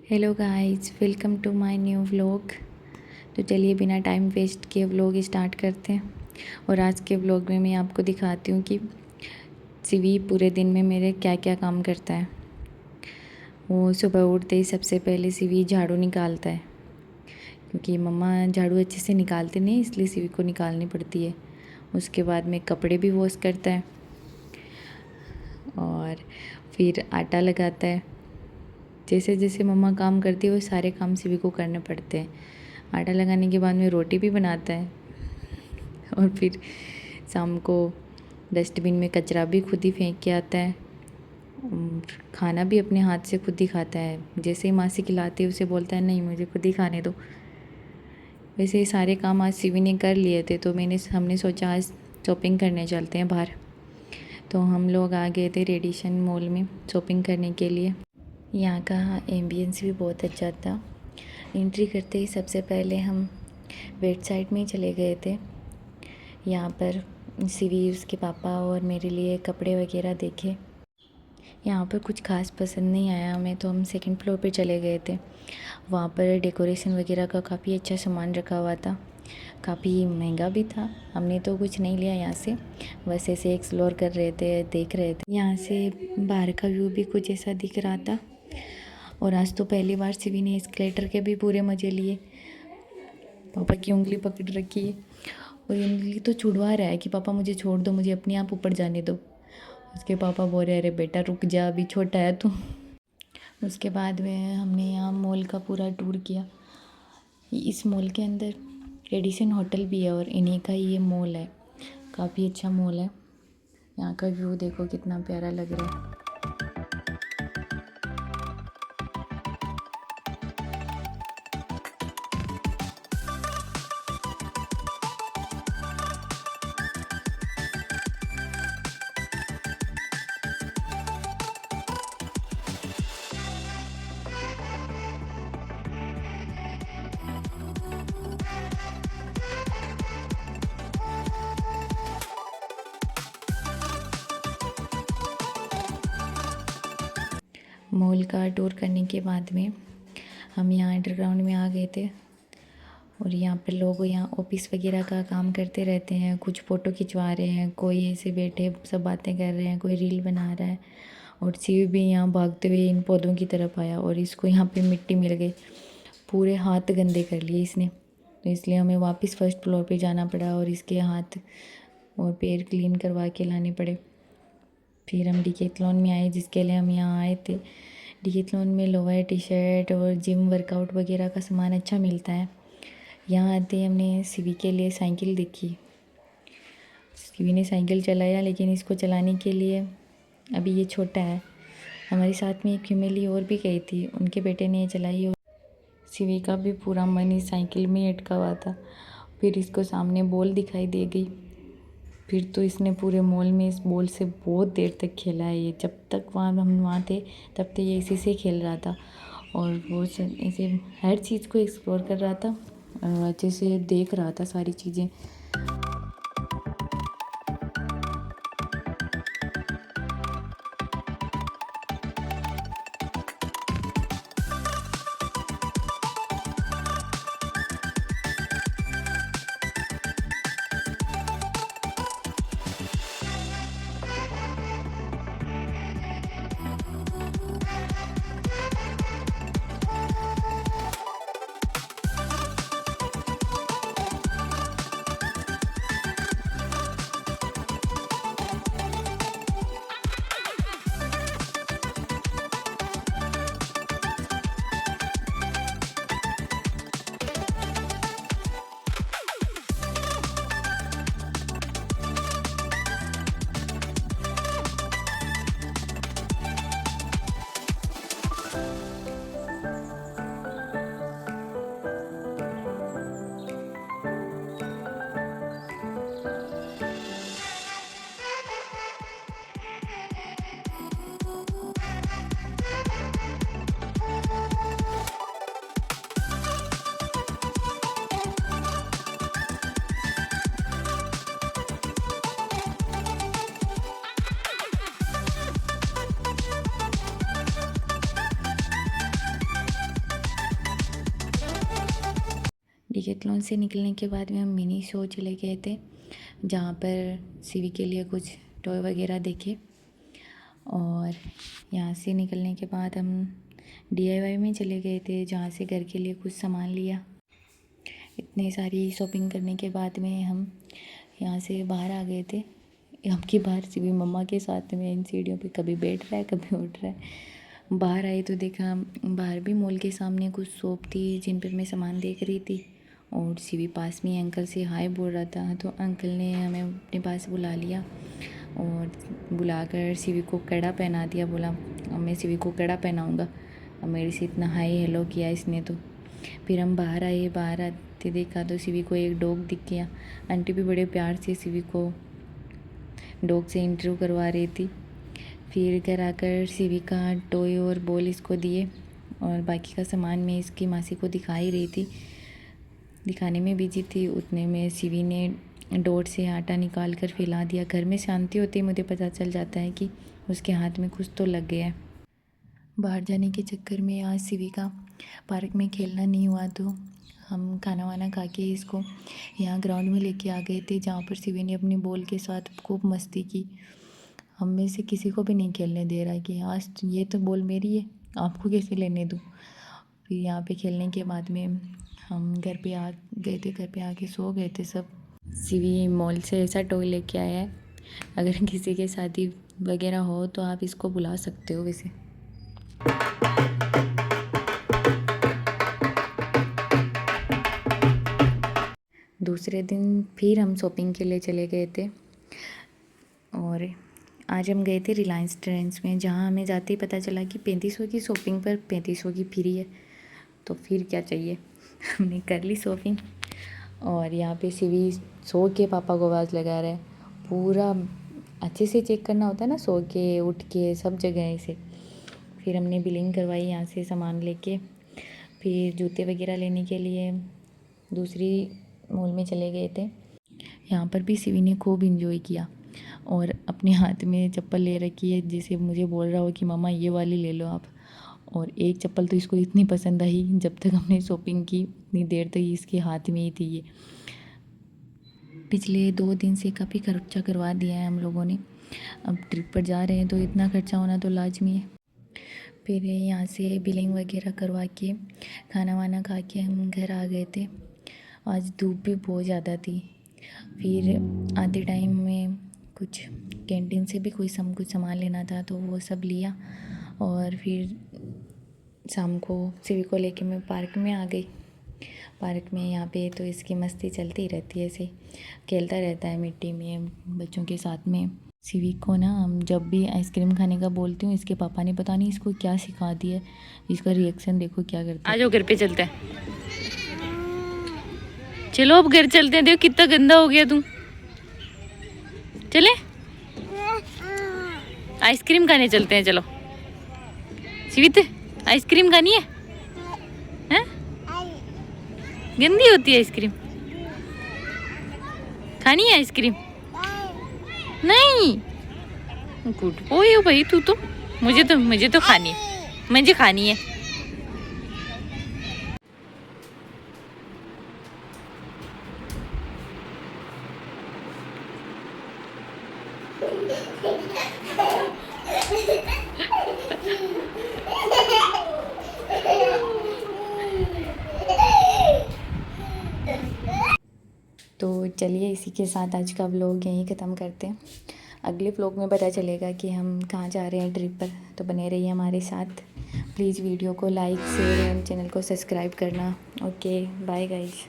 Hello guys, welcome to my new vlog. तो चलिए बिना टाइम वेस्ट किए व्लॉग स्टार्ट करते हैं। और आज के व्लॉग में मैं आपको दिखाती हूँ कि सिवी पूरे दिन में मेरे क्या क्या काम करता है। वो सुबह उठते ही सबसे पहले सिवी झाड़ू निकालता है, क्योंकि मम्मा झाड़ू अच्छे से निकालते नहीं, इसलिए सिवी को निकालनी पड़ती है। उसके बाद में कपड़े भी वॉश करता है और फिर आटा लगाता है। जैसे जैसे मम्मा काम करती है वो सारे काम सिवी को करने पड़ते हैं। आटा लगाने के बाद में रोटी भी बनाता है और फिर शाम को डस्टबिन में कचरा भी खुद ही फेंक के आता है। खाना भी अपने हाथ से खुद ही खाता है। जैसे ही माँ से खिलाती है उसे बोलता है नहीं मुझे खुद ही खाने दो। वैसे ये सारे काम आज सिवी ने कर लिए थे, तो हमने सोचा आज शॉपिंग करने चलते हैं बाहर। तो हम लोग आ गए थे रेडिसन मॉल में शॉपिंग करने के लिए। यहाँ का एम्बियंस भी बहुत अच्छा था। एंट्री करते ही सबसे पहले हम वेट साइड में ही चले गए थे। यहाँ पर सिवी, उसके पापा और मेरे लिए कपड़े वगैरह देखे। यहाँ पर कुछ खास पसंद नहीं आया हमें, तो हम सेकंड फ्लोर पे चले गए थे। वहाँ पर डेकोरेशन वगैरह का काफ़ी अच्छा सामान रखा हुआ था, काफ़ी महंगा भी था। हमने तो कुछ नहीं लिया यहाँ से, बस ऐसे एक्सप्लोर कर रहे थे, देख रहे थे। यहाँ से बाहर का व्यू भी कुछ ऐसा दिख रहा था। और आज तो पहली बार सिवी ने एस्केलेटर के भी पूरे मज़े लिए। पापा की उंगली पकड़ रखी है और ये उंगली तो छुड़वा रहा है कि पापा मुझे छोड़ दो, मुझे अपने आप ऊपर जाने दो। उसके पापा बोल रहे अरे बेटा रुक जा, अभी छोटा है तू। उसके बाद में हमने यहाँ मॉल का पूरा टूर किया। इस मॉल के अंदर रेडिसन होटल भी है और इन्हीं का ही ये मॉल है। काफ़ी अच्छा मॉल है। यहाँ का व्यू देखो कितना प्यारा लग रहा है। मॉल का टूर करने के बाद में हम यहाँ अंडरग्राउंड में आ गए थे। और यहाँ पर लोग यहाँ ऑफिस वगैरह का काम करते रहते हैं। कुछ फ़ोटो खिंचवा रहे हैं, कोई ऐसे बैठे सब बातें कर रहे हैं, कोई रील बना रहा है। और शिव भी यहाँ भागते हुए इन पौधों की तरफ आया और इसको यहाँ पे मिट्टी मिल गई। पूरे हाथ गंदे कर लिए इसने, तो इसलिए हमें वापस फर्स्ट फ्लोर पे जाना पड़ा और इसके हाथ और पैर क्लीन करवा के लाने पड़े। फिर हम डिकैथलॉन में आए, जिसके लिए हम यहाँ आए थे। डिकैथलॉन में लोअर, टी शर्ट और जिम वर्कआउट वगैरह का सामान अच्छा मिलता है। यहाँ आते ही हमने सिवी के लिए साइकिल देखी। सिवी ने साइकिल चलाया, लेकिन इसको चलाने के लिए अभी ये छोटा है। हमारे साथ में एक फैमिली और भी गई थी, उनके बेटे ने चलाई और सिवी का भी पूरा मन इस साइकिल में अटका हुआ था। फिर इसको सामने बॉल दिखाई दे गई। फिर तो इसने पूरे मॉल में इस बॉल से बहुत देर तक खेला है। ये जब तक हम वहाँ थे तब तक ये इसी से खेल रहा था और वो ऐसे हर चीज़ को एक्सप्लोर कर रहा था और अच्छे से देख रहा था सारी चीज़ें। डिकैथलॉन से निकलने के बाद में हम मिनी शो चले गए थे, जहाँ पर सीवी के लिए कुछ टॉय वगैरह देखे। और यहाँ से निकलने के बाद हम DIY में चले गए थे, जहाँ से घर के लिए कुछ सामान लिया। इतनी सारी शॉपिंग करने के बाद में हम यहाँ से बाहर आ गए थे। अब की बार सीवी मम्मा के साथ में इन सीढ़ियों पे कभी बैठ रहा है कभी उठ रहा है। बाहर आई तो देखा बाहर भी मॉल के सामने कुछ शॉप थी जिन पर मैं सामान देख रही थी, और सीवी पास में अंकल से हाय बोल रहा था। तो अंकल ने हमें अपने पास बुला लिया और बुलाकर सीवी को कड़ा पहना दिया। बोला अब मैं सीवी को कड़ा पहनाऊँगा। अब मेरे से इतना हाय हेलो किया इसने। तो फिर हम बाहर आए, बाहर आते देखा तो सीवी को एक डॉग दिख गया। आंटी भी बड़े प्यार से सीवी को डॉग से इंटरव्यू करवा रही थी। फिर घर आकर सीवी का टॉय और बॉल इसको दिए, और बाकी का सामान मैं इसकी मासी को दिखा ही रही थी, दिखाने में बिजी थी। उतने में सीवी ने डोर से आटा निकाल कर फैला दिया। घर में शांति होती है, मुझे पता चल जाता है कि उसके हाथ में कुछ तो लग गया है। बाहर जाने के चक्कर में आज सीवी का पार्क में खेलना नहीं हुआ, तो हम खाना वाना खा के इसको यहाँ ग्राउंड में लेके आ गए थे, जहाँ पर सीवी ने अपनी बॉल के साथ खूब मस्ती की। हम में से किसी को भी नहीं खेलने दे रहा है कि आज ये तो बॉल मेरी है, आपको कैसे लेने दूँ। फिर यहाँ पे खेलने के बाद में हम घर पे आ गए थे। घर पे आके सो गए थे सब। सीवी मॉल से ऐसा टॉय लेके आया है, अगर किसी के शादी वगैरह हो तो आप इसको बुला सकते हो वैसे। दूसरे दिन फिर हम शॉपिंग के लिए चले गए थे, और आज हम गए थे रिलायंस ट्रेंड्स में, जहाँ हमें जाते ही पता चला कि 3500 की शॉपिंग पर 3500 की फ्री है। तो फिर क्या चाहिए, हमने कर ली शॉपिंग। और यहाँ पे सीवी सो के पापा को आवाज़ लगा रहा है। पूरा अच्छे से चेक करना होता है ना, सो के उठ के सब जगह से। फिर हमने बिलिंग करवाई यहाँ से सामान लेके। फिर जूते वगैरह लेने के लिए दूसरी मॉल में चले गए थे। यहाँ पर भी सीवी ने खूब इंजॉय किया, और अपने हाथ में चप्पल ले रखी है, जिसे मुझे बोल रहा हो कि मामा ये वाली ले लो आप। और एक चप्पल तो इसको इतनी पसंद आई, जब तक हमने शॉपिंग की इतनी देर तक इसके हाथ में ही थी ये। पिछले 2 दिन से काफ़ी खर्चा करवा दिया है हम लोगों ने। अब ट्रिप पर जा रहे हैं तो इतना खर्चा होना तो लाजमी है। फिर यहाँ से बिलिंग वगैरह करवा के खाना वाना खा के हम घर आ गए थे। आज धूप भी बहुत ज़्यादा थी। फिर आते टाइम में कुछ कैंटीन से भी कुछ सामान लेना था, तो वो सब लिया। और फिर शाम को सीवी को लेके मैं पार्क में आ गई। पार्क में यहाँ पे तो इसकी मस्ती चलती रहती है, ऐसे खेलता रहता है मिट्टी में बच्चों के साथ में। सीवी को ना हम जब भी आइसक्रीम खाने का बोलती हूँ, इसके पापा ने पता नहीं इसको क्या सिखा दिया है। इसका रिएक्शन देखो क्या करता है। आ जाओ घर पे चलते हैं, चलो अब घर चलते हैं। देखो कितना गंदा हो गया तू। चले आइसक्रीम खाने चलते हैं, चलो। सीवित आइसक्रीम खानी है, हैं? गंदी होती है आइसक्रीम, खानी है आइसक्रीम? नहीं, गुड बॉय हो भाई तू तो। मुझे तो खानी है, मुझे खानी है। तो चलिए इसी के साथ आज का व्लॉग यहीं ख़त्म करते हैं। अगले व्लॉग में पता चलेगा कि हम कहाँ जा रहे हैं ट्रिप पर, तो बने रहिए हमारे साथ। प्लीज़ वीडियो को लाइक शेयर एंड चैनल को सब्सक्राइब करना। Okay bye guys.